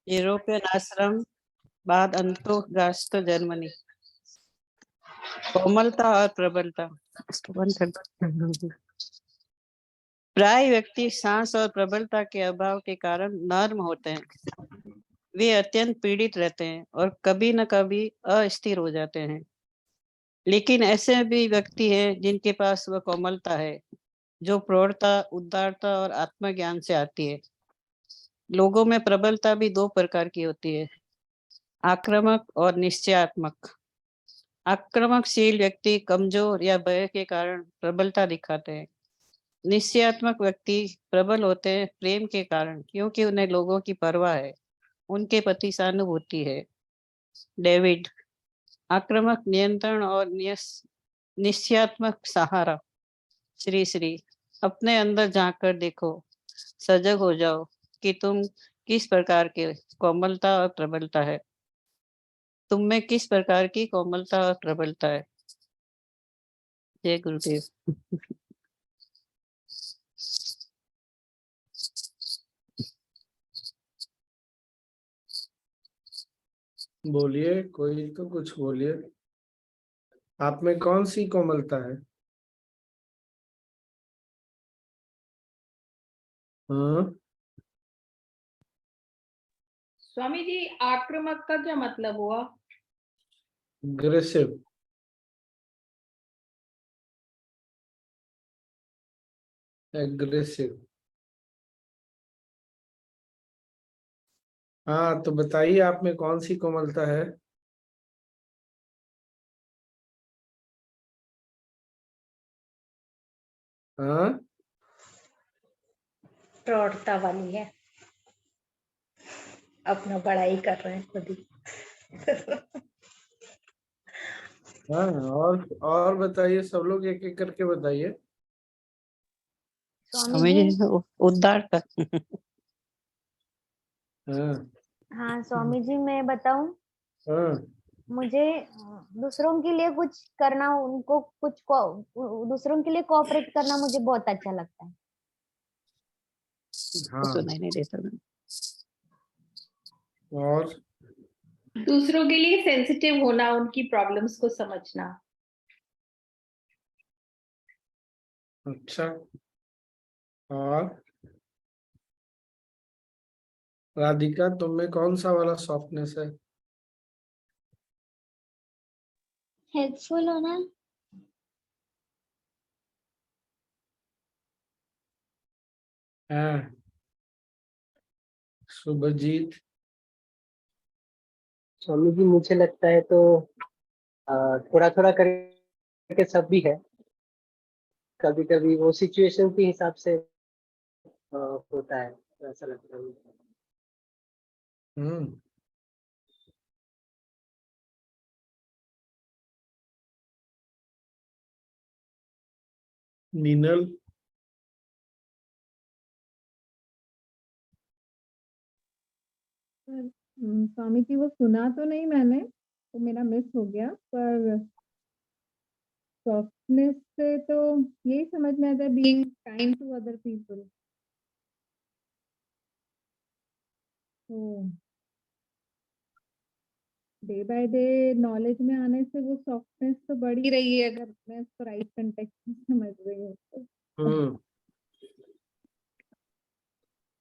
European आश्रम बाद अंतोगास्थ Germany. कोमलता और प्रबलता। प्राय व्यक्ति सांस और प्रबलता के अभाव के कारण नर्म होते हैं। वे अत्यंत पीड़ित रहते हैं और कभी न कभी अस्थिर हो जाते हैं। लेकिन ऐसे भी व्यक्ति हैं जिनके पास वह कोमलता है जो प्रौढ़ता, उदारता और आत्मज्ञान से आती है। लोगों में प्रबलता भी दो प्रकार की होती है, आक्रामक और निश्चयात्मक। आक्रामकशील व्यक्ति कमजोर या भय के कारण प्रबलता दिखाते हैं। निश्चयात्मक व्यक्ति प्रबल होते हैं प्रेम के कारण, क्योंकि उन्हें लोगों की परवाह है, उनके प्रति सहानुभूति है। डेविड। आक्रामक नियंत्रण और निश्चयात्मक सहारा। श्री श्री। अपने अंदर झांक कर देखो, सजग हो जाओ कि तुम किस प्रकार के कोमलता और प्रबलता है। तुम में किस प्रकार की कोमलता और प्रबलता है। जय गुरुदेव। बोलिए, कोई तो कुछ बोलिए। आप में कौन सी कोमलता है? हाँ, स्वामी जी, आक्रामक का क्या मतलब हुआ? अग्रेसिव। एग्रेसिव। हाँ, तो बताइए आप में कौन सी कोमलता है? हाँ, प्रौढ़ता वाली है, अपना बड़ाई कर रहे हैं खुद ही। हाँ, और बताइए, सब लोग एक एक करके बताइए। स्वामी जी, उदारता। हाँ। हाँ स्वामी जी, मैं बताऊं, हाँ। मुझे दूसरों के लिए कुछ करना, उनको कुछ दूसरों के लिए कोऑपरेट करना मुझे बहुत अच्छा लगता है। हाँ। तो नहीं देता। और दूसरों के लिए सेंसिटिव होना, उनकी प्रॉब्लम्स को समझना। अच्छा। और राधिका, तुम में कौन सा वाला सॉफ्टनेस है? हेल्पफुल होना। हाँ। शुभजीत। स्वामी जी, मुझे लगता है तो थोड़ा थोड़ा करके सब भी है। कभी कभी वो सिचुएशन के हिसाब से होता है, तो ऐसा लगता है मुझे। हम्म। मीनल। स्वामी जी, वो सुना तो नहीं मैंने, तो मेरा मिस हो गया, पर सॉफ्टनेस से तो यही समझ में आता है, being kind to other people. तो डे बाय डे नॉलेज में आने से वो सॉफ्टनेस तो बढ़ ही रही है, अगर मैं उसको राइट कंटेक्स्ट में समझ रही हूँ तो। हम्म।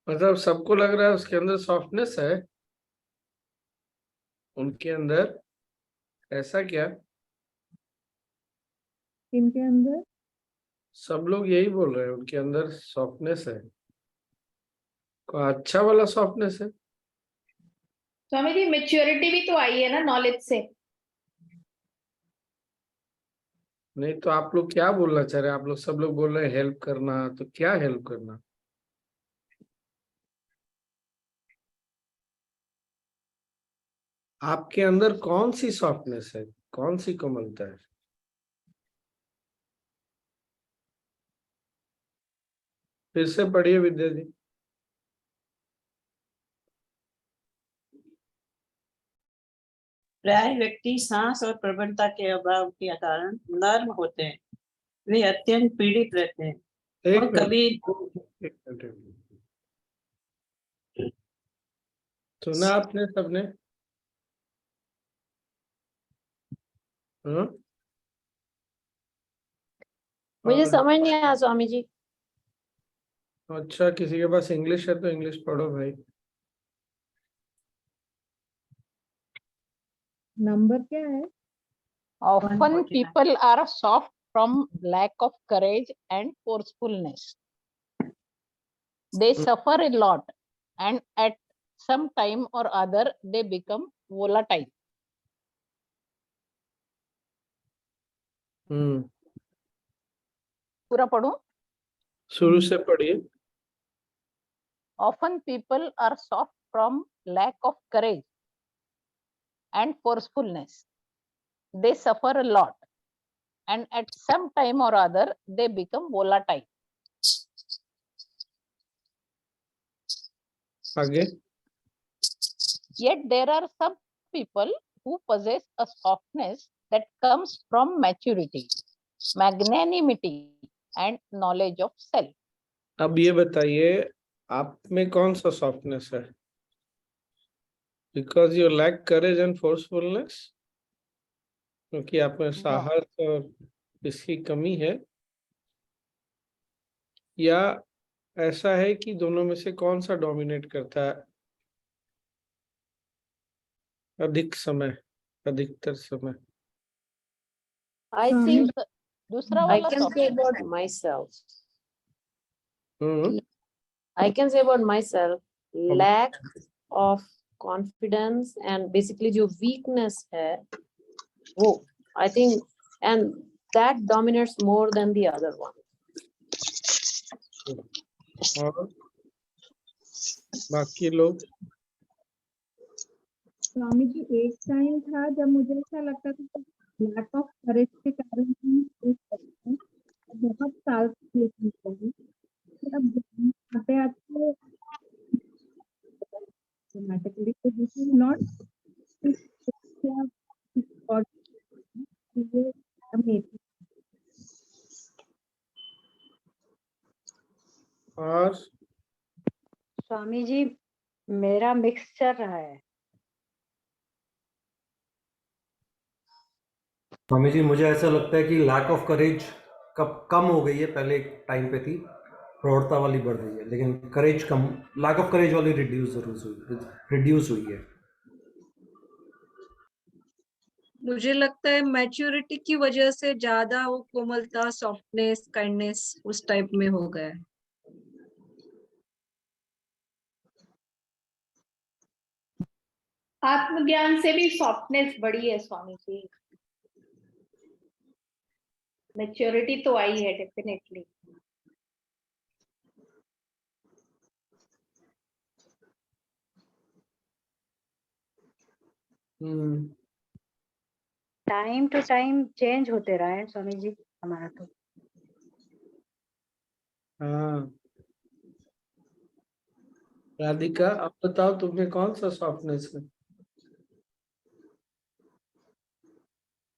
मतलब सबको लग रहा है उसके अंदर सॉफ्टनेस है। उनके अंदर ऐसा क्या? इनके अंदर सब लोग यही बोल रहे हैं, उनके अंदर सॉफ्टनेस है। कोई अच्छा वाला सॉफ्टनेस है? स्वामी जी, मेच्योरिटी भी तो आई है ना नॉलेज से। नहीं तो आप लोग क्या बोलना चाह रहे हैं? आप लोग सब लोग बोल रहे हैं हेल्प करना, तो क्या हेल्प करना? आपके अंदर कौन सी सॉफ्टनेस है? कौन सी कोमलता है? फिर से पढ़िए विद्या जी। प्राय व्यक्ति सांस और प्रबलता के अभाव के कारण नर्म होते हैं। वे अत्यंत पीड़ित रहते हैं एक और मिनट, कभी एक मिनट। सुना आपने सबने? हाँ? मुझे और समझ नहीं आया स्वामी जी। अच्छा, किसी के पास इंग्लिश है तो इंग्लिश पढ़ो भाई। नंबर क्या है? Often people are soft from lack of courage and forcefulness. They suffer a lot, and at some time or other they become volatile. पूरा पढ़ूं? शुरू से पढ़िए। Often people are soft from lack of courage and forcefulness. They suffer a lot, and at some time or other they become volatile. आगे। Yet there are some people who possess a softness that comes from maturity, magnanimity, and knowledge of self. अब ये बताइए, आप में कौन सा softness है? Because you lack courage and forcefulness, क्योंकि आप में साहस और इसकी कमी है, या ऐसा है कि दोनों में से कौन सा डोमिनेट करता है अधिक समय, अधिकतर समय? I think दूसरा I वाला can say softness about है. myself. Hmm. I can say about myself, lack of confidence and basically जो weakness है, वो I think, and that dominates more than the other one. और बाकी लोग? स्वामी जी, एक टाइम था जब मुझे ऐसा लगता था कि लैक ऑफ करेज के कारण ही इस तरह से बहुत साल से ये चीज़ रही। फिर अब आते आते ऑटोमेटिकली तो दिस इज नॉट और ये अमेजिंग। और स्वामी जी, मेरा मिक्स चल रहा है। स्वामी जी, मुझे ऐसा लगता है कि लैक ऑफ करेज कम हो गई है, पहले एक टाइम पे थी, प्रौढ़ता वाली बढ़ रही है, लेकिन करेज कम, लैक ऑफ करेज वाली रिड्यूस हुई है। मुझे लगता है मैच्योरिटी की वजह से ज्यादा वो कोमलता, सॉफ्टनेस, काइंडनेस उस टाइप में हो गया है। आत्मज्ञान से भी सॉफ्टनेस बढ़ी है स्वामी जी। मैच्योरिटी तो आई है definitely. Time to time change होते रहा है स्वामी जी हमारा तो। हाँ, राधिका, आप बताओ तुम्हें कौन सा सॉफ्टनेस है?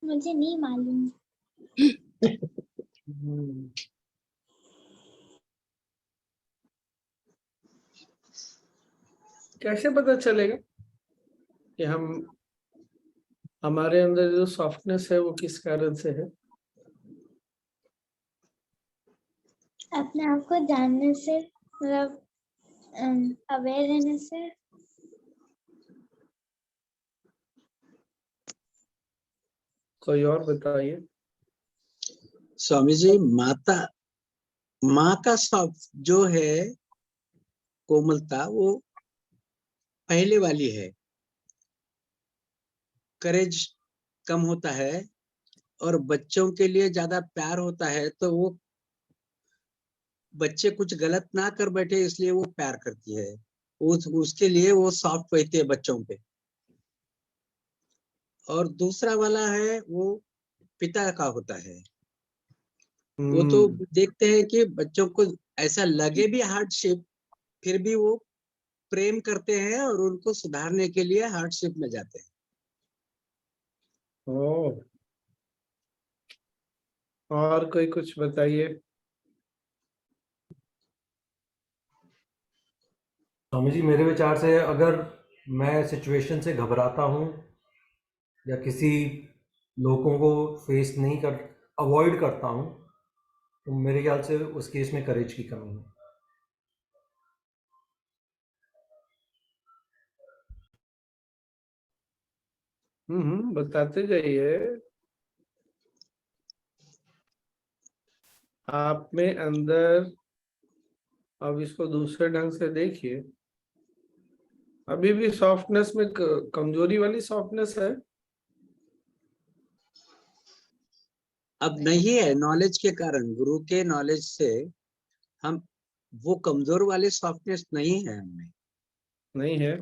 मुझे नहीं मालूम। कैसे पता चलेगा कि हमारे अंदर जो सॉफ्टनेस है वो किस कारण से है? अपने आप को जानने से, मतलब अवेयर रहने से। कोई और बताइए। स्वामी जी, माँ का सॉफ्ट जो है कोमलता, वो पहले वाली है। करेज कम होता है और बच्चों के लिए ज्यादा प्यार होता है, तो वो बच्चे कुछ गलत ना कर बैठे इसलिए वो प्यार करती है, उसके लिए वो सॉफ्ट रहती है बच्चों पे। और दूसरा वाला है वो पिता का होता है, वो तो देखते हैं कि बच्चों को ऐसा लगे भी हार्डशिप, फिर भी वो प्रेम करते हैं और उनको सुधारने के लिए हार्डशिप में जाते हैं। और कोई कुछ बताइए। स्वामी जी, मेरे विचार से अगर मैं सिचुएशन से घबराता हूँ या किसी लोगों को फेस नहीं कर अवॉइड करता हूँ, तो मेरे ख्याल से उस केस में करेज की कमी है। बताते जाइए। आप में अंदर, अब इसको दूसरे ढंग से देखिए, अभी भी सॉफ्टनेस में कमजोरी वाली सॉफ्टनेस है। अब नहीं है, नॉलेज के कारण, गुरु के नॉलेज से हम वो कमजोर वाले सॉफ्टनेस नहीं है हमें। नहीं है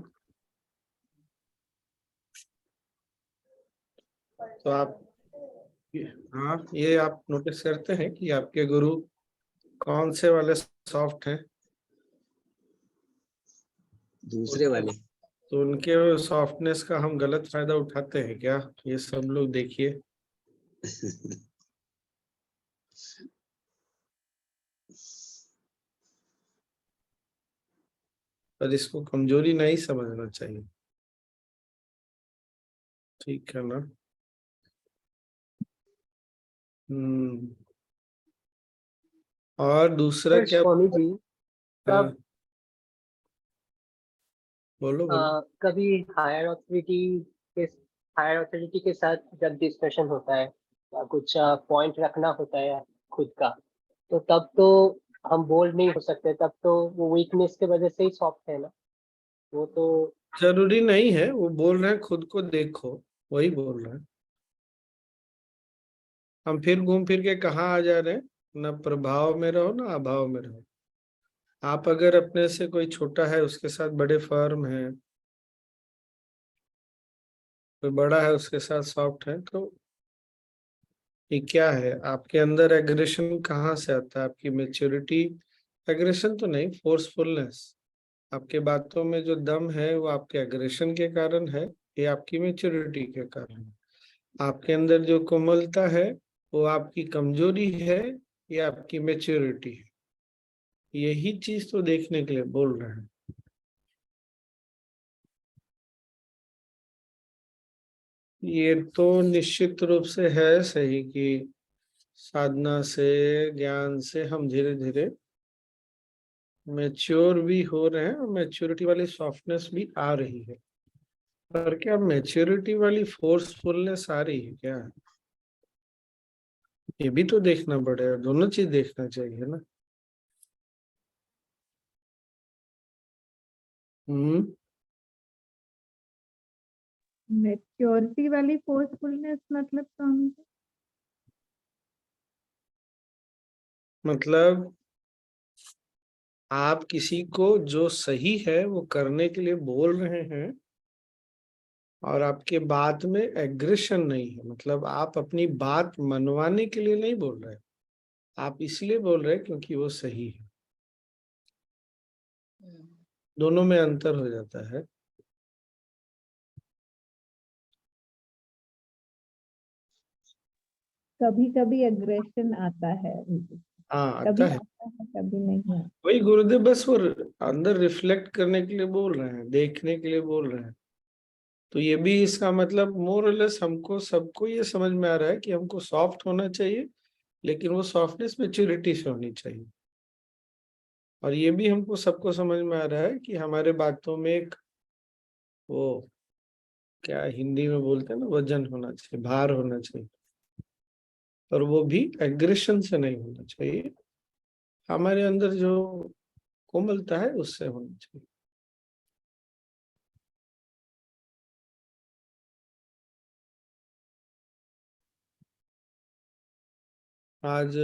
तो आप, हाँ, ये आप नोटिस करते हैं कि आपके गुरु कौन से वाले सॉफ्ट हैं? दूसरे वाले। तो उनके सॉफ्टनेस का हम गलत फायदा उठाते हैं क्या? ये सब लोग देखिए। पर इसको कमजोरी नहीं समझना चाहिए, ठीक है ना? और दूसरा पर क्या? स्वामी जी, हाँ, कब बोलो बोलो। कभी हायर अथॉरिटी के साथ जब डिस्कशन होता है या कुछ पॉइंट रखना होता है खुद का, तो तब तो हम बोल्ड नहीं हो सकते, तब तो वो वीकनेस के वजह से ही सॉफ्ट है ना, वो तो। जरूरी नहीं है, वो बोल रहे हैं खुद को देखो, वही बोल रहे हैं। हम फिर घूम फिर के कहाँ आ जा रहे हैं? ना प्रभाव में रहो ना अभाव में रहो। आप अगर अपने से कोई छोटा है उसके साथ बड़े फर्म है, कोई बड़ा है उसके साथ सॉफ्ट है, तो ये क्या है? आपके अंदर एग्रेशन कहाँ से आता है? आपकी मेच्योरिटी। एग्रेशन तो नहीं, फोर्सफुलनेस। आपके बातों में जो दम है वो आपके एग्रेशन के कारण है, ये आपकी मेच्योरिटी के कारण है। आपके अंदर जो कोमलता है वो आपकी कमजोरी है, ये आपकी मेच्योरिटी है। यही चीज तो देखने के लिए बोल रहे हैं। ये तो निश्चित रूप से है सही कि साधना से, ज्ञान से हम धीरे धीरे मैच्योर भी हो रहे हैं और मैच्योरिटी वाली सॉफ्टनेस भी आ रही है। पर क्या मैच्योरिटी वाली फोर्सफुलनेस आ रही है क्या? ये भी तो देखना पड़ेगा, दोनों चीज देखना चाहिए ना। हम्म मेच्योरिटी वाली फोर्सफुलनेस मतलब स्वामी जी? मतलब आप किसी को जो सही है वो करने के लिए बोल रहे हैं और आपके बात में एग्रेशन नहीं है, मतलब आप अपनी बात मनवाने के लिए नहीं बोल रहे, आप इसलिए बोल रहे हैं क्योंकि वो सही है। दोनों में अंतर हो जाता है। कभी कभी एग्रेशन आता है, हाँ, कभी आता है। आता है कभी नहीं आता। वही गुरुदेव बस वो अंदर रिफ्लेक्ट करने के लिए बोल रहे हैं, देखने के लिए बोल रहे हैं। तो ये भी इसका मतलब मोर और लेस हमको सबको ये समझ में आ रहा है कि हमको सॉफ्ट होना चाहिए, लेकिन वो सॉफ्टनेस मैच्योरिटी से होनी चाहिए। और ये भी हमको सबको समझ में आ रहा है कि हमारे बातों में एक, वो क्या हिंदी में बोलते हैं ना, वजन होना चाहिए, भार होना चाहिए। और वो भी एग्रेशन से नहीं होना चाहिए, हमारे अंदर जो कोमलता है उससे होना चाहिए। आज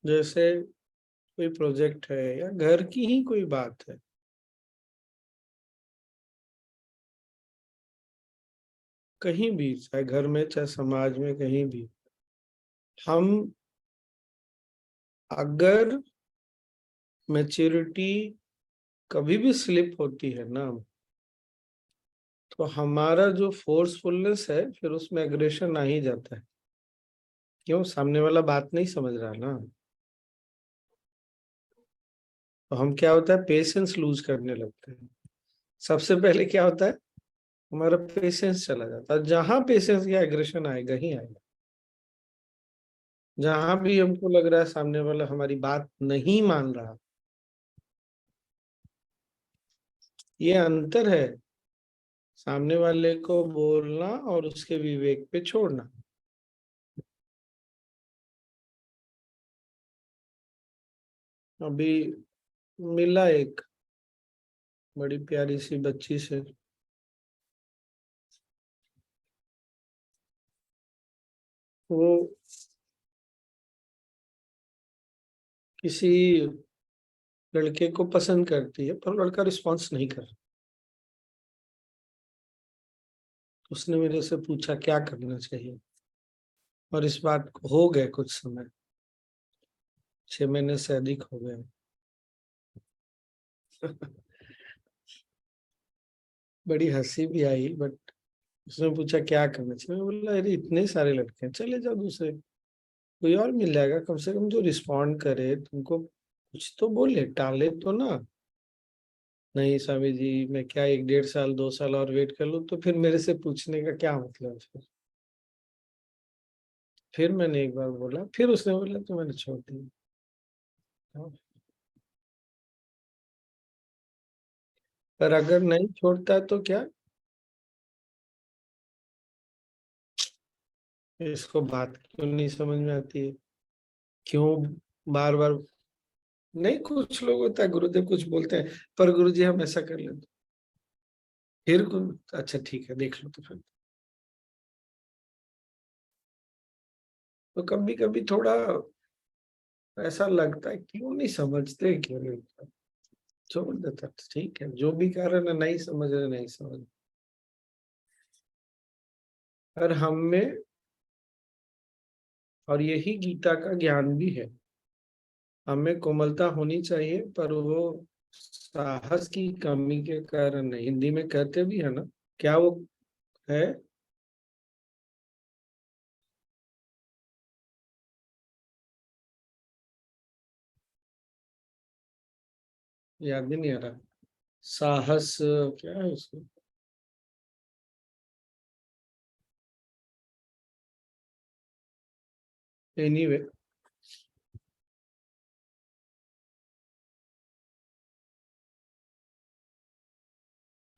जैसे कोई प्रोजेक्ट है या घर की ही कोई बात है, कहीं भी, चाहे घर में चाहे समाज में, कहीं भी, हम अगर मैच्योरिटी कभी भी स्लिप होती है ना, तो हमारा जो फोर्सफुलनेस है फिर उसमें एग्रेशन आ ही जाता है। क्यों? सामने वाला बात नहीं समझ रहा ना। तो हम क्या होता है, पेशेंस लूज करने लगते हैं। सबसे पहले क्या होता है, हमारा पेशेंस चला जाता है। जहां पेशेंस या एग्रेशन आएगा ही आएगा। जहां भी हमको लग रहा है सामने वाला हमारी बात नहीं मान रहा, ये अंतर है सामने वाले को बोलना और उसके विवेक पे छोड़ना। अभी मिला एक बड़ी प्यारी सी बच्ची से, वो किसी लड़के को पसंद करती है पर लड़का रिस्पॉन्स नहीं कर रहा। उसने मेरे से पूछा क्या करना चाहिए, और इस बात को हो गए कुछ समय, 6 महीने से अधिक हो गए। बड़ी हंसी भी आई, बट उसने पूछा क्या करना चाहिए। मैं बोला अरे इतने सारे लड़के हैं, चले जाओ दूसरे, कोई और मिल जाएगा, कम से कम जो रिस्पॉन्ड करे, तुमको कुछ तो बोले, टाले तो ना। नहीं स्वामी जी, मैं क्या 1-1.5 साल 2 साल और वेट कर लूं, तो फिर मेरे से पूछने का क्या मतलब फिर मैंने एक बार बोला, फिर उसने बोला तो मैंने छोड़ दिया। पर अगर नहीं छोड़ता तो क्या, इसको बात क्यों नहीं समझ में आती है, क्यों बार बार। नहीं, कुछ लोग होता है गुरुदेव कुछ बोलते हैं, पर गुरुजी हम ऐसा कर लेते, फिर अच्छा ठीक है देख लो। तो फिर तो कभी कभी थोड़ा ऐसा लगता है क्यों नहीं समझते, क्यों नहीं, छोड़ देता ठीक है, जो भी कारण है, नहीं समझ रहे नहीं समझ। और हम में, और यही गीता का ज्ञान भी है, हमें कोमलता होनी चाहिए, पर वो साहस की कमी के कारण नहीं। हिंदी में कहते भी है ना, क्या वो है, याद भी नहीं आ रहा, साहस क्या है उसको, एनीवे।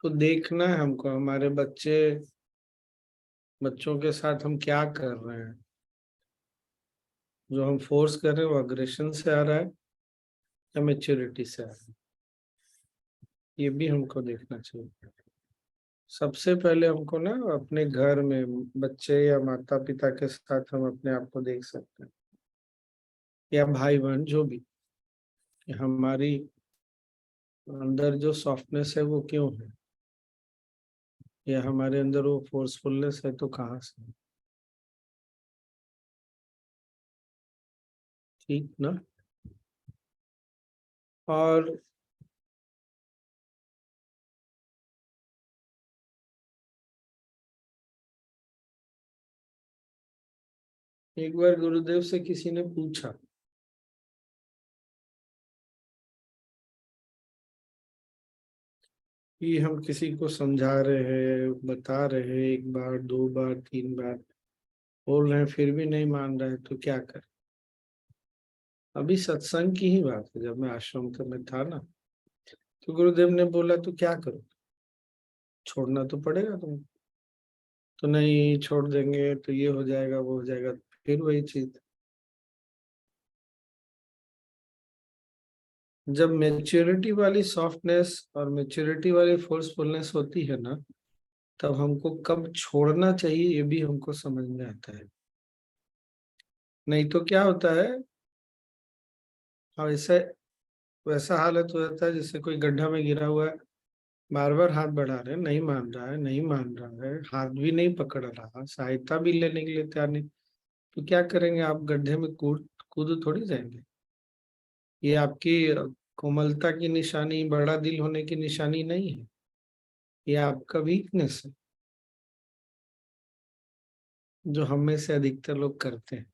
तो देखना है हमको, हमारे बच्चों के साथ हम क्या कर रहे हैं। जो हम फोर्स कर रहे हैं वो अग्रेशन से आ रहा है या मेच्योरिटी से आ रहा है, ये भी हमको देखना चाहिए। सबसे पहले हमको ना अपने घर में बच्चे या माता पिता के साथ हम अपने आप को देख सकते हैं, या भाई बहन जो भी, कि हमारी अंदर जो सॉफ्टनेस है वो क्यों है, या हमारे अंदर वो फोर्सफुलनेस है तो कहाँ से है? ठीक ना। और एक बार गुरुदेव से किसी ने पूछा कि हम किसी को समझा रहे हैं, बता रहे हैं, 1 बार 2 बार 3 बार बोल रहे हैं, फिर भी नहीं मान रहा है, तो क्या करें। अभी सत्संग की ही बात है, जब मैं आश्रम में था ना, तो गुरुदेव ने बोला तो क्या करो, छोड़ना तो पड़ेगा तुम, तो नहीं छोड़ देंगे तो ये हो जाएगा वो हो जाएगा। फिर वही चीज, जब मेच्योरिटी वाली सॉफ्टनेस और मेच्योरिटी वाली फोर्सफुलनेस होती है ना, तब हमको कब छोड़ना चाहिए ये भी हमको समझ में आता है। नहीं तो क्या होता है, और ऐसे वैसा हालत हो जाता है जैसे कोई गड्ढा में गिरा हुआ है, बार बार हाथ बढ़ा रहे हैं, नहीं मान रहा है, नहीं मान रहा है, हाथ भी नहीं पकड़ रहा, सहायता भी लेने के लिए तैयार नहीं, तो क्या करेंगे आप, गड्ढे में कूद कूद थोड़ी जाएंगे। ये आपकी कोमलता की निशानी, बड़ा दिल होने की निशानी नहीं है, ये आपका वीकनेस है, जो हम में से अधिकतर लोग करते हैं,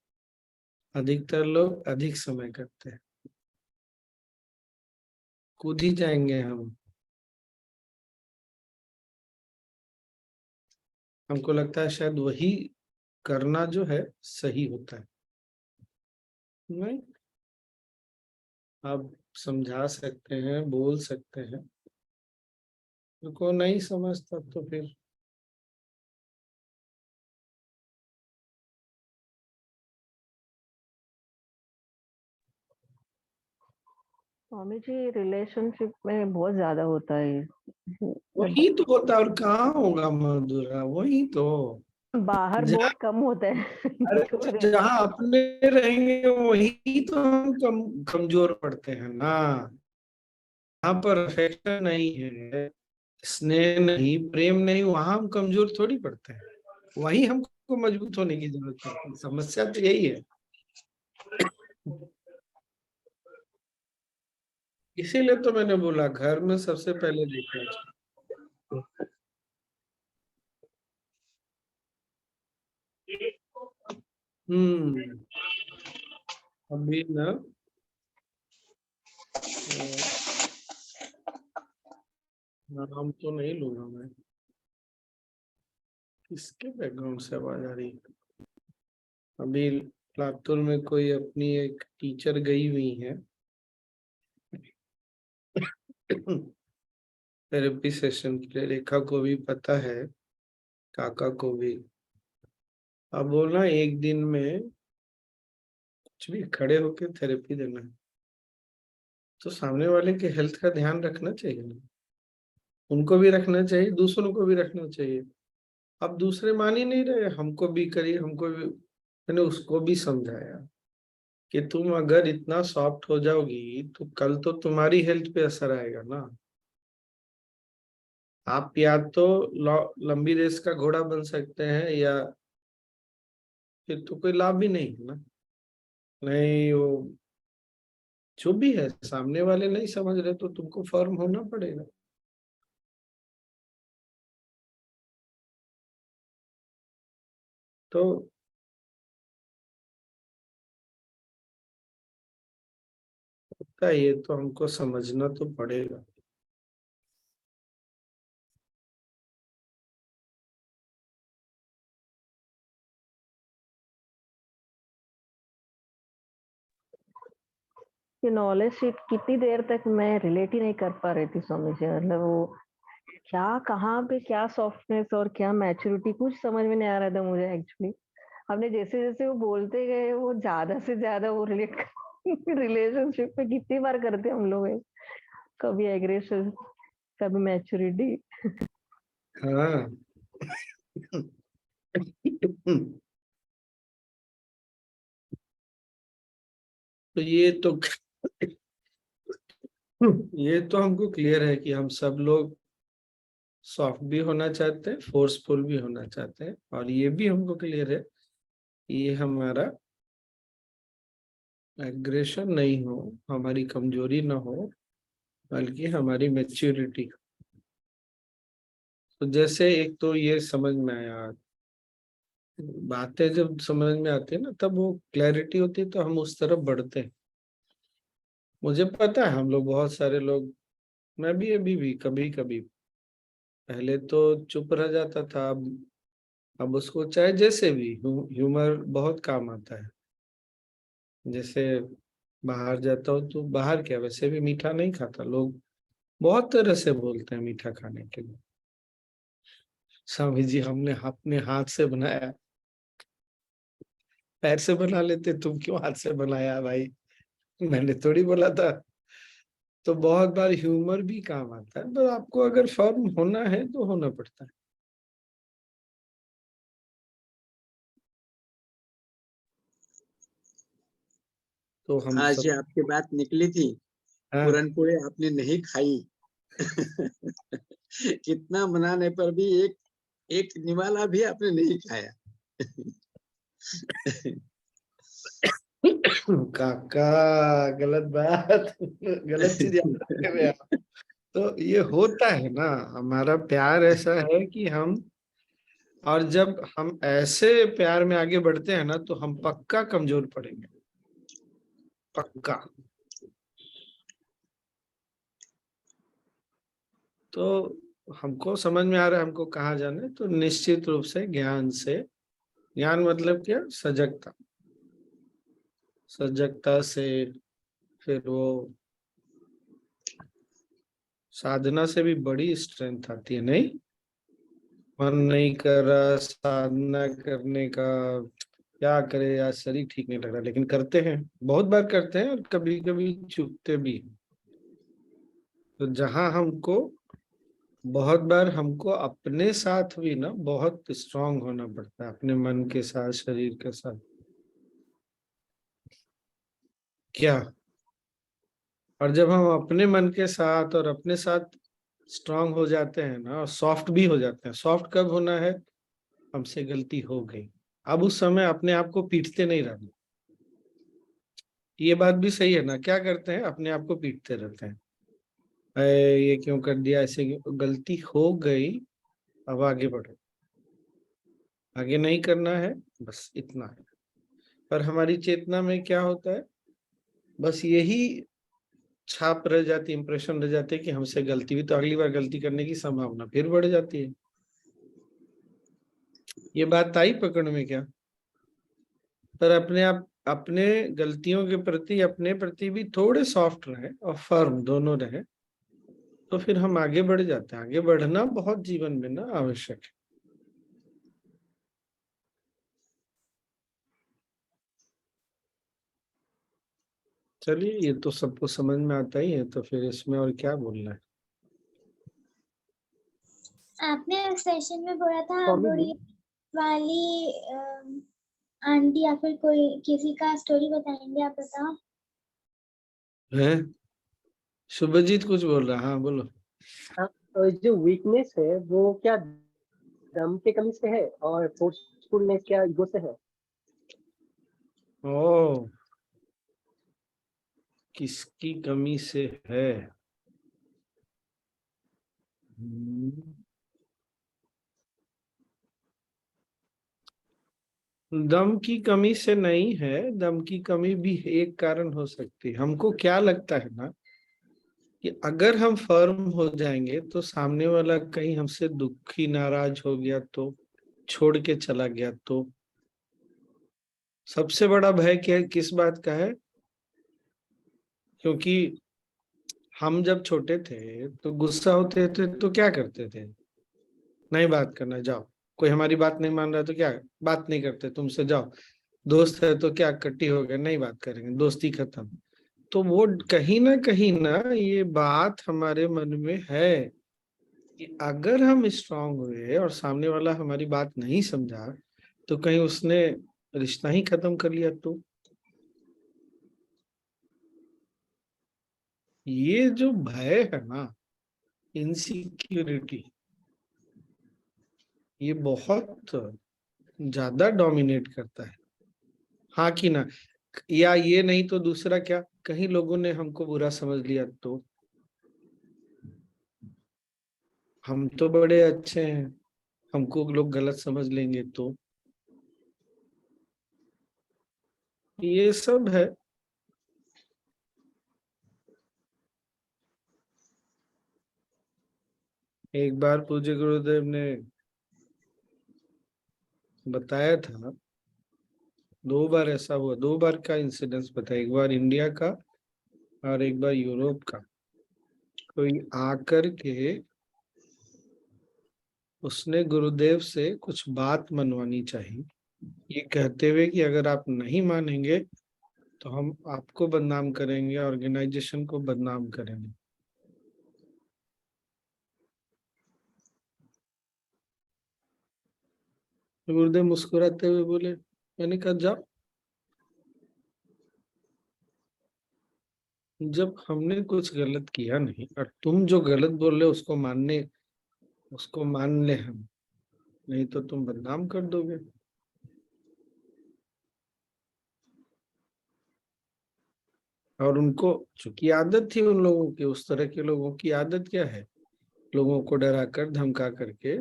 अधिकतर लोग अधिक समय करते हैं। कूद ही जाएंगे हम। हमको लगता है शायद वही करना जो है सही होता है। नहीं, आप समझा सकते हैं, बोल सकते हैं, को नहीं समझता तो फिर स्वामी जी रिलेशनशिप में बहुत ज्यादा होता है। वही तो होता है, और कहाँ होगा मधुरा, वही तो। बाहर जहाँ बहुत कम होता है। अरे तो तो जहाँ अपने रहेंगे वही तो हम कमजोर पड़ते हैं ना। यहाँ पर अफेक्शन नहीं है, स्नेह नहीं, प्रेम नहीं, वहां हम कमजोर थोड़ी पड़ते हैं, वही हमको मजबूत होने की जरूरत है। समस्या तो यही है। इसीलिए तो मैंने बोला घर में सबसे पहले देखना चाहिए। अभी ना नाम तो नहीं लूंगा मैं। किसके बैकग्राउंड से आवाज आ रही है? अभी लातूर में कोई अपनी एक टीचर गई हुई है थेरेपी सेशन के लिए। रेखा को भी पता है, काका को भी। अब वो ना एक दिन में कुछ भी खड़े होके थेरेपी देना है, तो सामने वाले के हेल्थ का ध्यान रखना चाहिए ना। उनको भी रखना चाहिए, दूसरों को भी रखना चाहिए। अब दूसरे मान ही नहीं रहे, हमको भी करिए, हमको भी। मैंने उसको भी समझाया कि तुम अगर इतना सॉफ्ट हो जाओगी तो कल तो तुम्हारी हेल्थ पे असर आएगा ना। आप या तो लंबी रेस का घोड़ा बन सकते हैं, या फिर तो कोई लाभ भी नहीं है ना। नहीं, वो जो भी है, सामने वाले नहीं समझ रहे तो तुमको फर्म होना पड़ेगा। तो ये तो हमको समझना तो पड़ेगा। ये नॉलेज शीट कितनी देर तक मैं रिलेट ही नहीं कर पा रही थी स्वामी जी। मतलब वो क्या, कहाँ पे क्या सॉफ्टनेस और क्या मैच्योरिटी, कुछ समझ में नहीं आ रहा था मुझे एक्चुअली। हमने जैसे जैसे वो बोलते गए, वो ज्यादा से ज्यादा वो रिलेट रिलेशनशिप में कितनी बार करते हम लोग हैं। कभी एग्रेशन, कभी मैच्योरिटी। हाँ तो ये तो हमको क्लियर है कि हम सब लोग सॉफ्ट भी होना चाहते हैं, फोर्सफुल भी होना चाहते हैं। और ये भी हमको क्लियर है ये हमारा एग्रेशन नहीं हो, हमारी कमजोरी ना हो, बल्कि हमारी मैच्योरिटी। तो जैसे एक तो ये समझ में आया, बातें जब समझ में आती है ना तब वो क्लैरिटी होती है, तो हम उस तरफ बढ़ते हैं। मुझे पता है हम लोग, बहुत सारे लोग, मैं भी अभी भी कभी कभी पहले तो चुप रह जाता था। अब उसको चाहे जैसे भी, ह्यूमर बहुत काम आता है। जैसे बाहर जाता हूँ तो बाहर क्या, वैसे भी मीठा नहीं खाता। लोग बहुत तरह से बोलते हैं मीठा खाने के लिए। स्वामी जी हमने अपने हाथ से बनाया, पैर से बना लेते, तुम क्यों हाथ से बनाया भाई, मैंने थोड़ी बोला था। तो बहुत बार ह्यूमर भी काम आता है, पर आपको अगर फर्म होना है तो होना पड़ता है। तो हम आज सब आपकी बात निकली थी, हाँ, पूरन पोली आपने नहीं खाई। कितना मनाने पर भी एक एक निवाला भी आपने नहीं खाया। काका गलत बात, गलत चीज याद रखे हुए आप। तो ये होता है ना, हमारा प्यार ऐसा है कि हम, और जब हम ऐसे प्यार में आगे बढ़ते हैं ना तो हम पक्का कमजोर पड़ेंगे, पक्का। तो हमको समझ में आ रहा है हमको कहाँ जाना है, तो निश्चित रूप से ज्ञान से, ज्ञान मतलब क्या, सजगता, सजगता से फिर वो साधना से भी बड़ी स्ट्रेंथ आती है। नहीं, मन नहीं कर रहा साधना करने का, क्या करे यार, शरीर ठीक नहीं लग रहा, लेकिन करते हैं, बहुत बार करते हैं और कभी कभी चूकते भी हैं। तो जहां हमको बहुत बार हमको अपने साथ भी ना बहुत स्ट्रांग होना पड़ता है, अपने मन के साथ, शरीर के साथ। क्या, और जब हम अपने मन के साथ और अपने साथ स्ट्रांग हो जाते हैं ना, और सॉफ्ट भी हो जाते हैं। सॉफ्ट कब होना है, हमसे गलती हो गई, अब उस समय अपने आप को पीटते नहीं रहना। ये बात भी सही है ना, क्या करते हैं, अपने आप को पीटते रहते हैं, ये क्यों कर दिया, ऐसे क्यों, गलती हो गई, अब आगे बढ़ो, आगे नहीं करना है, बस इतना है। पर हमारी चेतना में क्या होता है, बस यही छाप रह जाती, इंप्रेशन रह जाती है कि हमसे गलती हुई, तो अगली बार गलती करने की संभावना फिर बढ़ जाती है। ये बात आई पकड़ में क्या? पर अपने आप, अपने गलतियों के प्रति, अपने प्रति भी थोड़े सॉफ्ट रहे और फर्म दोनों रहे, तो फिर हम आगे बढ़ जाते हैं। आगे बढ़ना बहुत जीवन में ना आवश्यक है। चलिए, ये तो सबको समझ में आता ही है, तो फिर इसमें और क्या बोलना है। आपने सेशन में बोला था स्वामी जी। बूढ़ी वाली आंटी या फिर कोई किसी का स्टोरी बताएंगे, आप बताओ। है शुभजीत कुछ बोल रहा, हाँ बोलो। हाँ, तो जो वीकनेस है वो क्या दम के कमी से है और फोर्सफुलनेस क्या ईगो से है? ओ, किसकी कमी से है? दम की कमी से नहीं है, दम की कमी भी एक कारण हो सकती है। हमको क्या लगता है ना, कि अगर हम फर्म हो जाएंगे तो सामने वाला कहीं हमसे दुखी नाराज हो गया तो, छोड़ के चला गया तो। सबसे बड़ा भय क्या, किस बात का है? क्योंकि हम जब छोटे थे तो गुस्सा होते थे तो क्या करते थे, नहीं बात करना, जाओ। कोई हमारी बात नहीं मान रहा तो क्या, बात नहीं करते तुमसे, जाओ। दोस्त है तो क्या, कट्टी हो गए, नहीं बात करेंगे, दोस्ती खत्म। तो वो कहीं ना ये बात हमारे मन में है कि अगर हम स्ट्रांग हुए और सामने वाला हमारी बात नहीं समझा, तो कहीं उसने रिश्ता ही खत्म कर लिया तो। ये जो भय है ना, इनसिक्योरिटी, ये बहुत ज्यादा डोमिनेट करता है। हाँ कि ना? या ये नहीं तो दूसरा क्या, कहीं लोगों ने हमको बुरा समझ लिया तो, हम तो बड़े अच्छे हैं, हमको लोग गलत समझ लेंगे तो, ये सब है। एक बार पूज्य गुरुदेव ने बताया था, 2 बार ऐसा हुआ, 2 बार का इंसिडेंस बताया, एक बार इंडिया का और एक बार यूरोप का। कोई आकर के उसने गुरुदेव से कुछ बात मनवानी चाहिए, ये कहते हुए कि अगर आप नहीं मानेंगे तो हम आपको बदनाम करेंगे, ऑर्गेनाइजेशन को बदनाम करेंगे। तो गुरुदेव मुस्कुराते हुए बोले, मैंने कहा जाओ, जब हमने कुछ गलत किया नहीं और तुम जो गलत बोल रहे हो उसको मान ले हम, नहीं तो तुम बदनाम कर दोगे। और उनको चूंकि आदत थी, उन लोगों की, उस तरह के लोगों की आदत क्या है, लोगों को डरा कर धमका करके।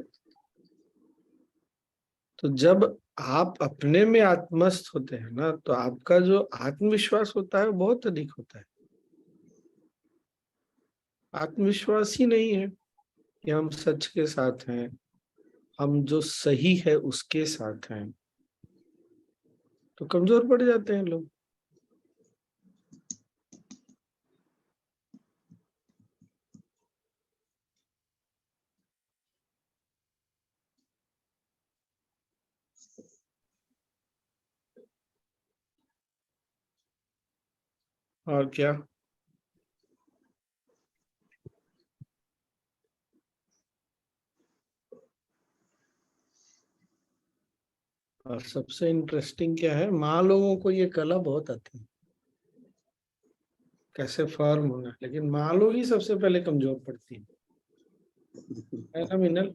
तो जब आप अपने में आत्मस्थ होते हैं ना, तो आपका जो आत्मविश्वास होता है वो बहुत अधिक होता है। आत्मविश्वास ही नहीं है कि हम सच के साथ हैं, हम जो सही है उसके साथ हैं, तो कमजोर पड़ जाते हैं लोग। और क्या? और सबसे इंटरेस्टिंग क्या है, माँ लोगों को ये कला बहुत आती है, कैसे फर्म होना, लेकिन माँ लोग ही सबसे पहले कमजोर पड़ती है ना मिनल?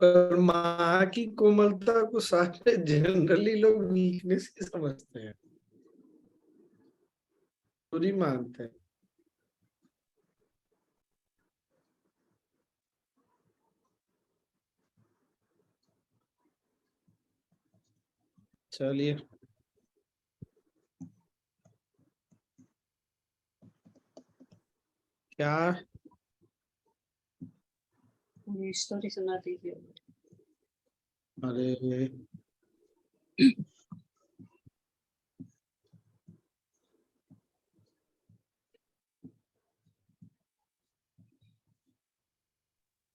पर माँ की कोमलता को सारे जनरली लोग वीकनेस ही समझते हैं, पूरी मानते हैं। चलिए, क्या स्टोरी सुना दीजिए। अरे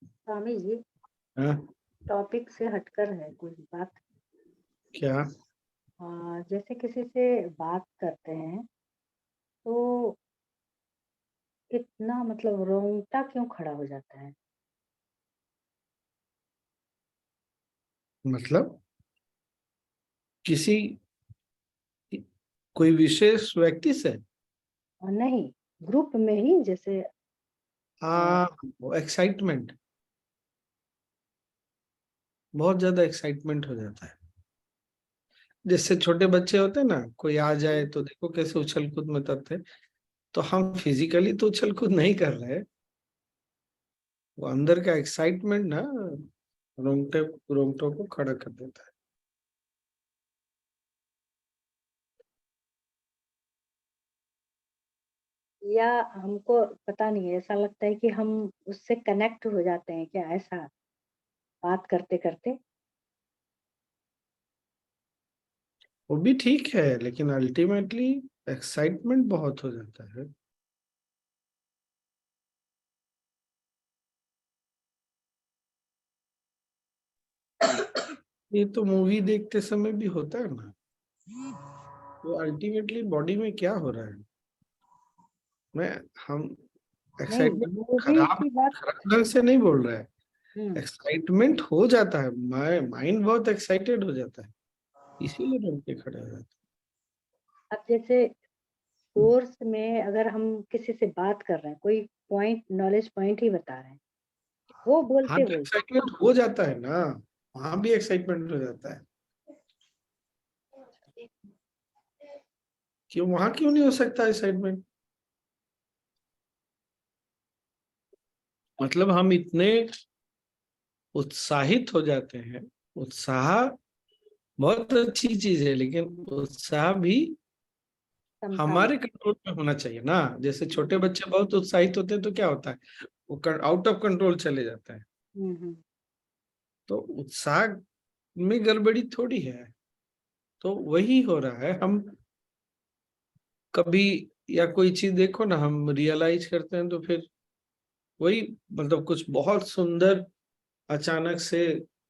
स्वामी जी, हाँ, टॉपिक से हटकर है कोई बात। क्या? जैसे किसी से बात करते हैं तो इतना मतलब रोंगटा क्यों खड़ा हो जाता है? मतलब किसी कोई विशेष व्यक्ति से? और नहीं, ग्रुप में ही जैसे हाँ, वो एक्साइटमेंट, बहुत ज्यादा एक्साइटमेंट हो जाता है। जैसे छोटे बच्चे होते हैं ना, कोई आ जाए तो देखो कैसे उछल कूद मचाते हैं, तो हम फिजिकली तो उछल कूद नहीं कर रहे, वो अंदर का एक्साइटमेंट ना रोंगटे रोंगटों को खड़ा कर देता है। या हमको पता नहीं, ऐसा लगता है कि हम उससे कनेक्ट हो जाते हैं क्या, ऐसा बात करते करते? वो भी ठीक है, लेकिन अल्टीमेटली एक्साइटमेंट बहुत हो जाता है। ये तो मूवी देखते समय भी होता है ना, तो अल्टीमेटली बॉडी में क्या हो रहा है, मैं हम नहीं, एक्साइटमेंट मूवी खराब की बात। खराब ढंग से नहीं बोल रहा है, हम्म एक्साइटमेंट हो जाता है, माइंड बहुत एक्साइटेड हो जाता है, इसीलिए रोक के खड़े हो जाते अब जैसे कोर्स में अगर हम किसी से बात कर रहे हैं, कोई पॉइंट, नॉलेज पॉइंट ही बता रहे हैं, वो हैं। हाँ, बोलते तो बोलते एक्साइटमेंट हो जाता है ना, वहां भी एक्साइटमेंट हो जाता है, क्यों वहां क्यों नहीं हो सकता एक्साइटमेंट? मतलब हम इतने उत्साहित हो जाते हैं, उत्साह बहुत अच्छी चीज है, लेकिन उत्साह भी संभालना। हमारे कंट्रोल में होना चाहिए ना। जैसे छोटे बच्चे बहुत उत्साहित होते हैं तो क्या होता है, वो आउट ऑफ कंट्रोल चले जाता है, हम्म। तो उत्साह में गड़बड़ी थोड़ी है। तो वही हो रहा है, हम कभी या कोई चीज देखो ना, हम रियलाइज करते हैं तो फिर वही, मतलब कुछ बहुत सुंदर अचानक से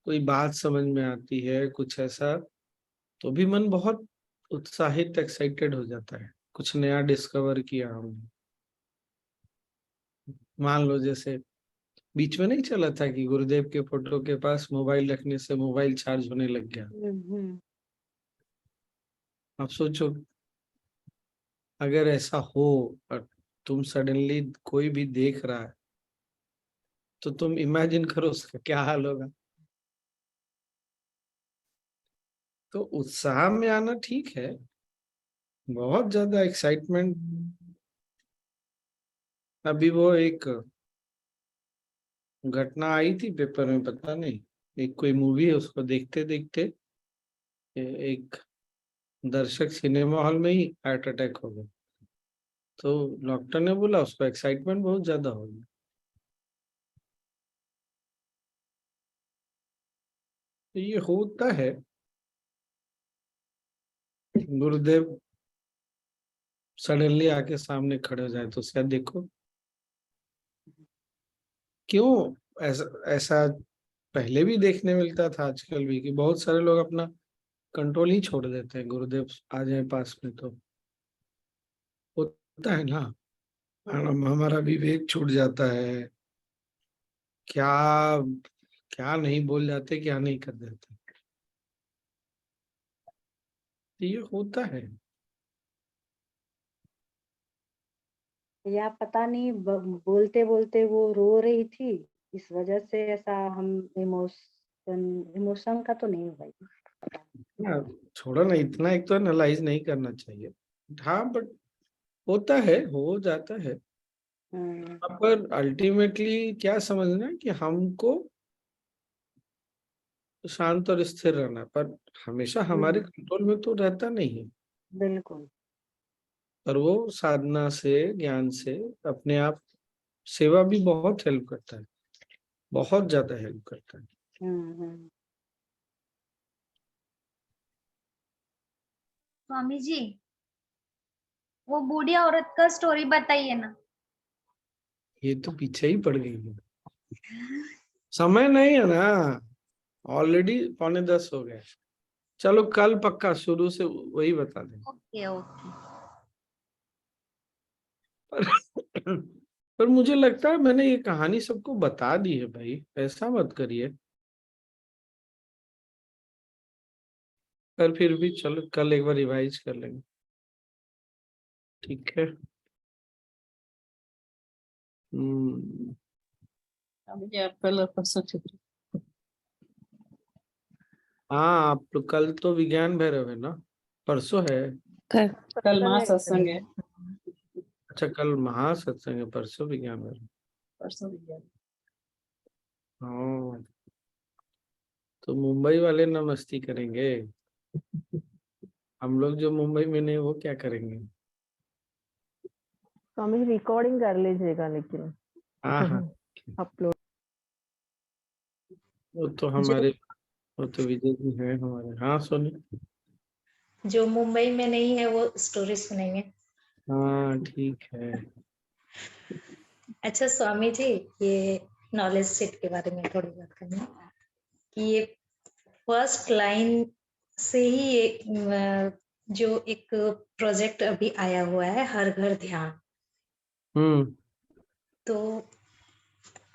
कोई बात समझ में आती है, कुछ ऐसा, तो भी मन बहुत उत्साहित एक्साइटेड हो जाता है, कुछ नया डिस्कवर किया हमने। मान लो जैसे बीच में नहीं चला था कि गुरुदेव के फोटो के पास मोबाइल रखने से मोबाइल चार्ज होने लग गया। हम्म। आप सोचो, अगर ऐसा हो और तुम सडनली कोई भी देख रहा है, तो तुम इमेजिन करो उसका क्या हाल होगा। तो उत्साह में आना ठीक है, बहुत ज्यादा एक्साइटमेंट। अभी वो एक घटना आई थी पेपर में, पता नहीं, एक कोई मूवी है, उसको देखते देखते एक दर्शक सिनेमा हॉल में ही हार्ट अटैक हो गया। तो डॉक्टर ने बोला उसको एक्साइटमेंट बहुत ज्यादा हो गया। तो ये होता है। गुरुदेव सडनली आके सामने खड़े हो जाए तो उसका देखो क्यों ऐसा ऐसा पहले भी देखने मिलता था, आजकल भी, कि बहुत सारे लोग अपना कंट्रोल ही छोड़ देते हैं गुरुदेव आ जाए पास में तो। होता है ना, हमारा विवेक छूट जाता है, क्या क्या नहीं बोल जाते, क्या नहीं कर देते। तो ये होता है। या पता नहीं बोलते बोलते वो रो रही थी, इस वजह से ऐसा हम इमोशन का तो नहीं भाई। हाँ, छोड़ो ना, इतना एक तो एनालाइज नहीं करना चाहिए। हाँ बट होता है, हो जाता है। पर अल्टीमेटली क्या समझना है कि हमको शांत और स्थिर रहना, पर हमेशा हमारे कंट्रोल में तो रहता नहीं है। बिल्कुल। पर वो साधना से, ज्ञान से अपने आप, सेवा भी बहुत हेल्प करता है, बहुत ज्यादा हेल्प करता है। स्वामी जी, वो बूढ़ी औरत का स्टोरी बताइए ना। ये तो पीछे ही पड़ गई है, समय नहीं है ना, ऑलरेडी 9:45 हो गए। चलो कल पक्का शुरू से वही बता दें। Okay okay. पर मुझे लगता है मैंने ये कहानी सबको बता दी है भाई, ऐसा मत करिए। पर फिर भी चलो कल एक बार रिवाइज कर लेंगे, ठीक है। मुझे आप कल और परसों छुट्टी। हाँ, आप तो कल तो विज्ञान भैरव है ना, परसों है। कल महासत्संग है। अच्छा, कल महासत्संग है, परसों विज्ञान भैरव। परसों विज्ञान। हाँ, तो मुंबई वाले ना मस्ती करेंगे, हम लोग जो मुंबई में नहीं वो क्या करेंगे। स्वामी जी रिकॉर्डिंग कर लीजिएगा लेकिन हाँ हाँ, अपलोड। वो तो हमारे, वो तो विजय जी है हमारे। हाँ सोनी। जो मुंबई में नहीं है वो स्टोरी सुनेंगे। हाँ ठीक है। अच्छा स्वामी जी, ये नॉलेज सेट के बारे में थोड़ी बात करनी है कि ये फर्स्ट लाइन से ही ये जो एक प्रोजेक्ट अभी आया हुआ है, हर घर ध्यान, तो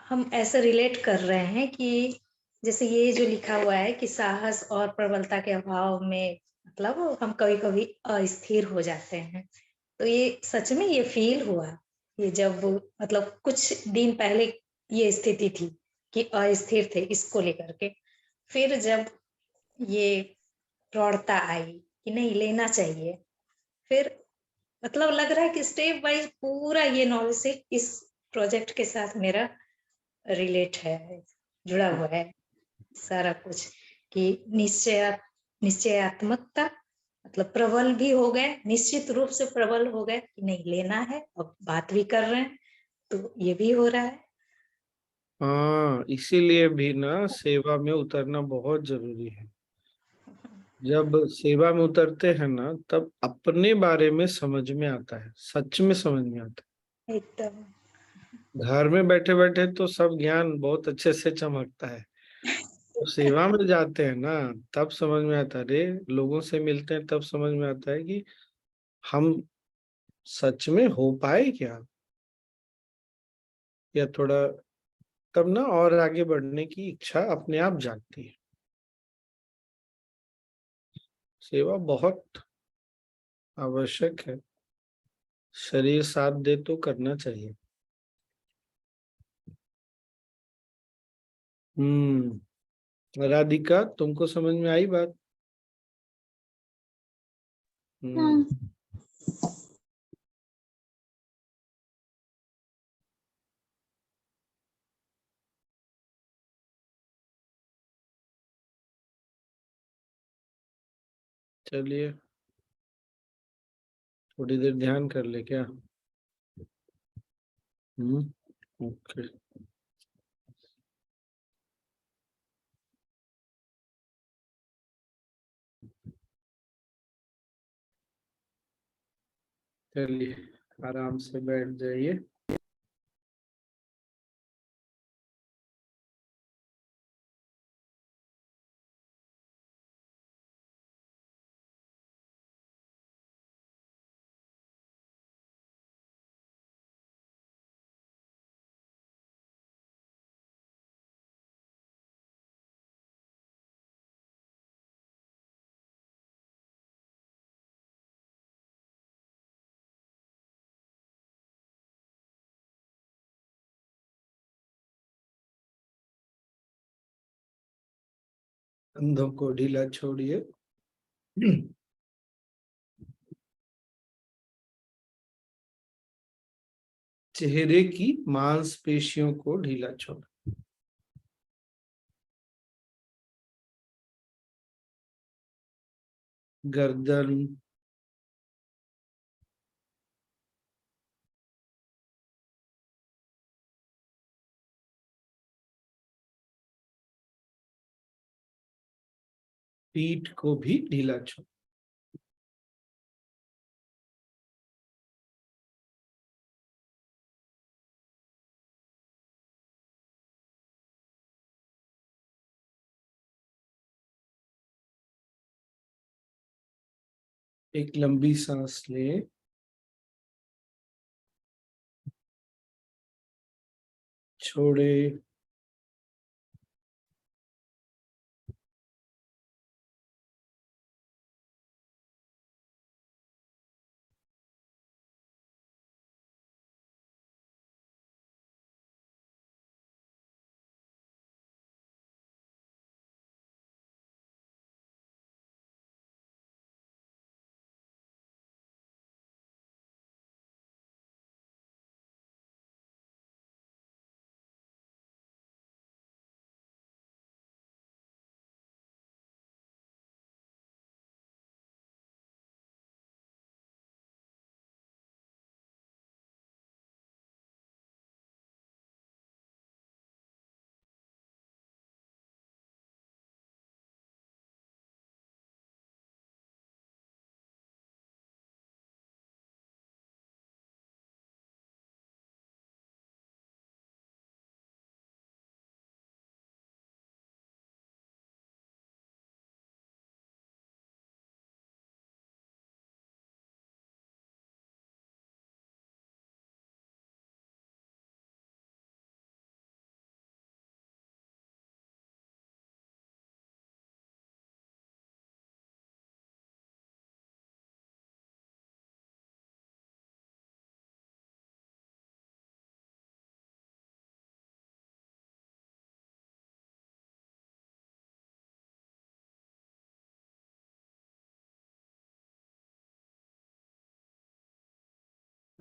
हम ऐसा रिलेट कर रहे हैं कि जैसे ये जो लिखा हुआ है कि साहस और प्रबलता के अभाव में मतलब हम कभी कभी अस्थिर हो जाते हैं। तो ये सच में ये फील हुआ, ये जब मतलब कुछ दिन पहले ये स्थिति थी कि अस्थिर थे इसको लेकर के, फिर जब ये प्रौढ़ता आई कि नहीं लेना चाहिए, फिर मतलब लग रहा है कि स्टेप बाय पूरा ये नॉलेज से इस प्रोजेक्ट के साथ मेरा रिलेट है, जुड़ा हुआ है सारा कुछ, कि निश्चयात्मकता मतलब प्रबल भी हो गए, निश्चित रूप से प्रबल हो गए कि नहीं लेना है, अब बात भी कर रहे हैं, तो ये भी हो रहा है। हाँ, इसीलिए भी ना सेवा में उतरना बहुत जरूरी है। जब सेवा में उतरते हैं ना, तब अपने बारे में समझ में आता है, सच में समझ में आता एकदम। है। घर में बैठे बैठे तो सब ज्ञान बहुत अच्छे से चमकता है, तो सेवा में जाते हैं ना तब समझ में आता है। अरे लोगों से मिलते हैं तब समझ में आता है कि हम सच में हो पाए क्या, या थोड़ा, तब ना और आगे बढ़ने की इच्छा अपने आप जागती है। सेवा बहुत आवश्यक है, शरीर साथ दे तो करना चाहिए। राधिका, तुमको समझ में आई बात? हाँ। चलिए थोड़ी देर ध्यान कर ले क्या। ओके। चलिए आराम से बैठ जाइए। कंधों को ढीला छोड़िए। चेहरे की मांसपेशियों को ढीला छोड़। गर्दन, पीठ को भी ढीला छोड़। एक लंबी सांस लें। छोड़े।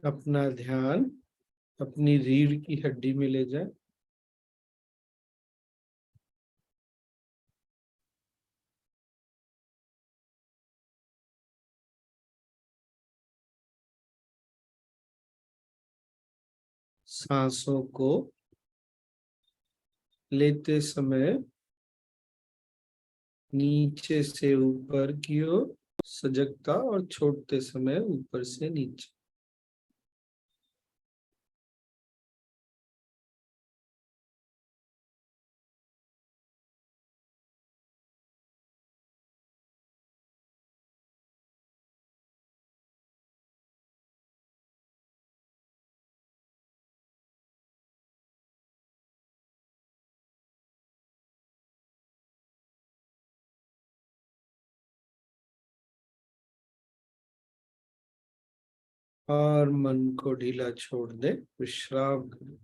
अपना ध्यान अपनी रीढ़ की हड्डी में ले जाए। सांसों को लेते समय नीचे से ऊपर की ओर सजगता और छोड़ते समय ऊपर से नीचे। और मन को ढीला छोड़ दे, विश्राम करें।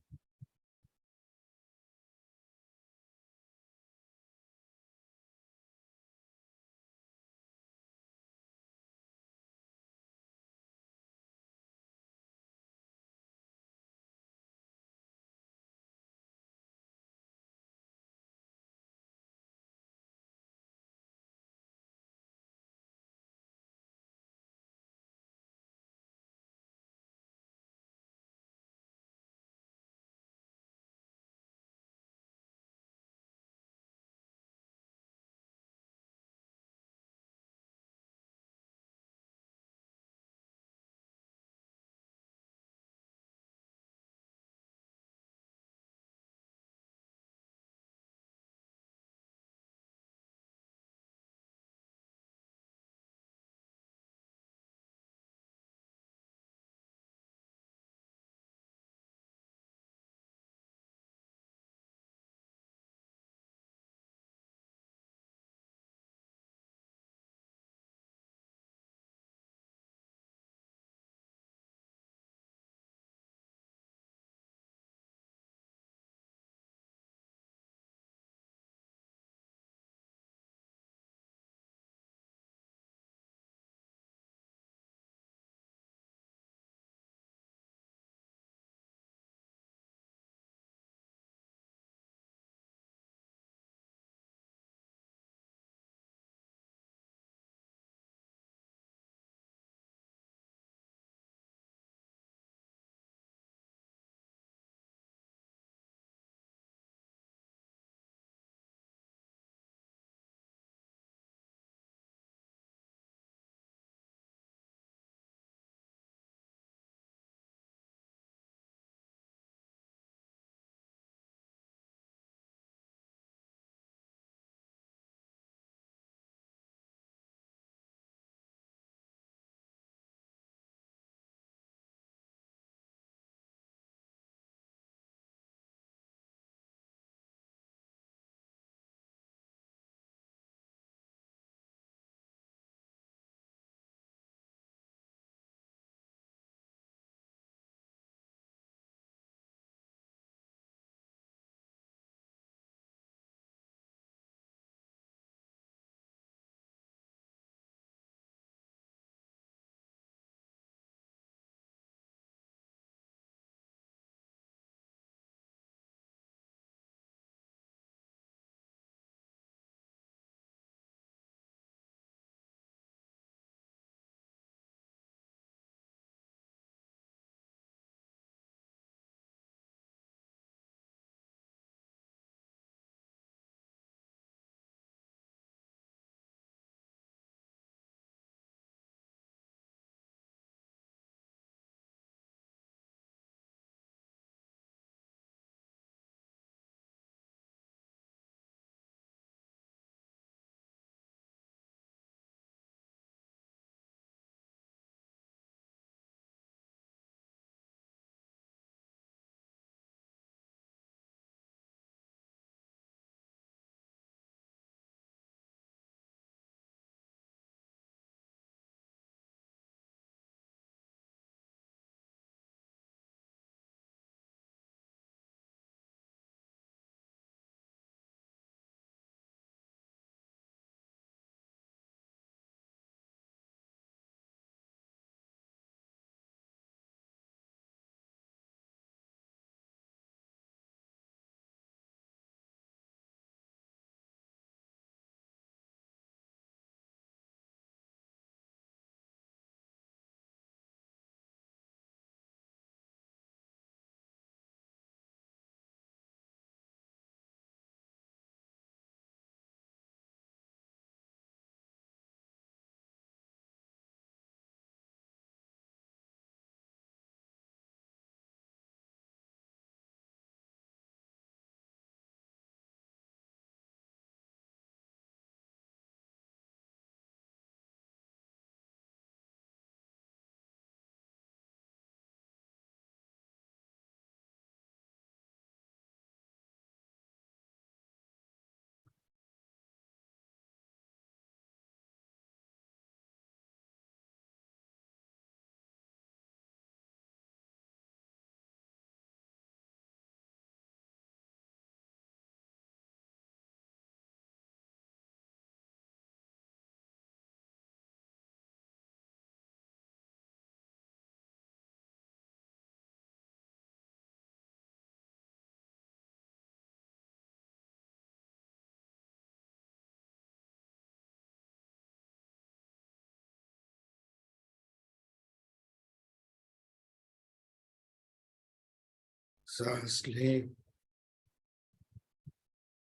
सांस ले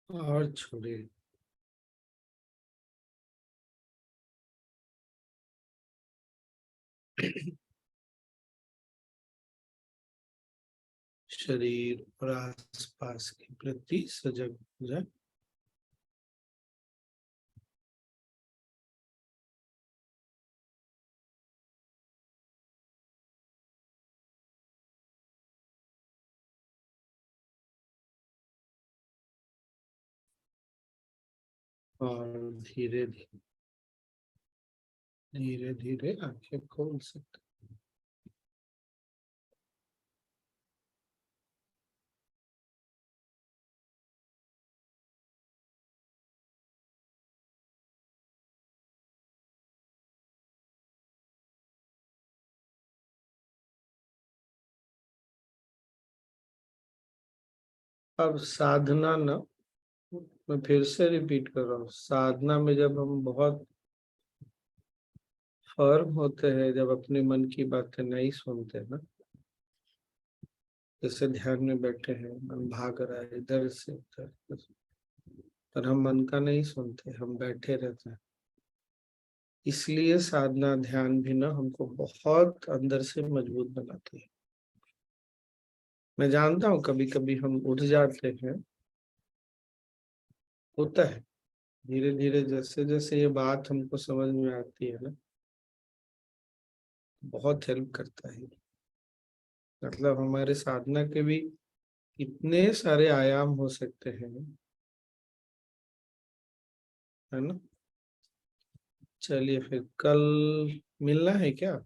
और छोड़े। शरीर और आसपास के प्रति सजग हो जाए। और धीरे धीरे धीरे धीरे आंखें खोल सकते। अब साधना ना, मैं फिर से रिपीट कर रहा हूँ, साधना में जब हम बहुत फर्म होते हैं, जब अपने मन की बातें नहीं सुनते ना, जैसे ध्यान में बैठे हैं, मन भाग रहा है इधर से उधर, पर हम मन का नहीं सुनते, हम बैठे रहते हैं। इसलिए साधना ध्यान भी ना हमको बहुत अंदर से मजबूत बनाती है। मैं जानता हूँ कभी कभी हम उठ जाते हैं, होता है। धीरे धीरे जैसे जैसे ये बात हमको समझ में आती है ना, बहुत हेल्प करता है। मतलब हमारे साधना के भी इतने सारे आयाम हो सकते हैं, है ना। चलिए फिर कल मिलना है क्या?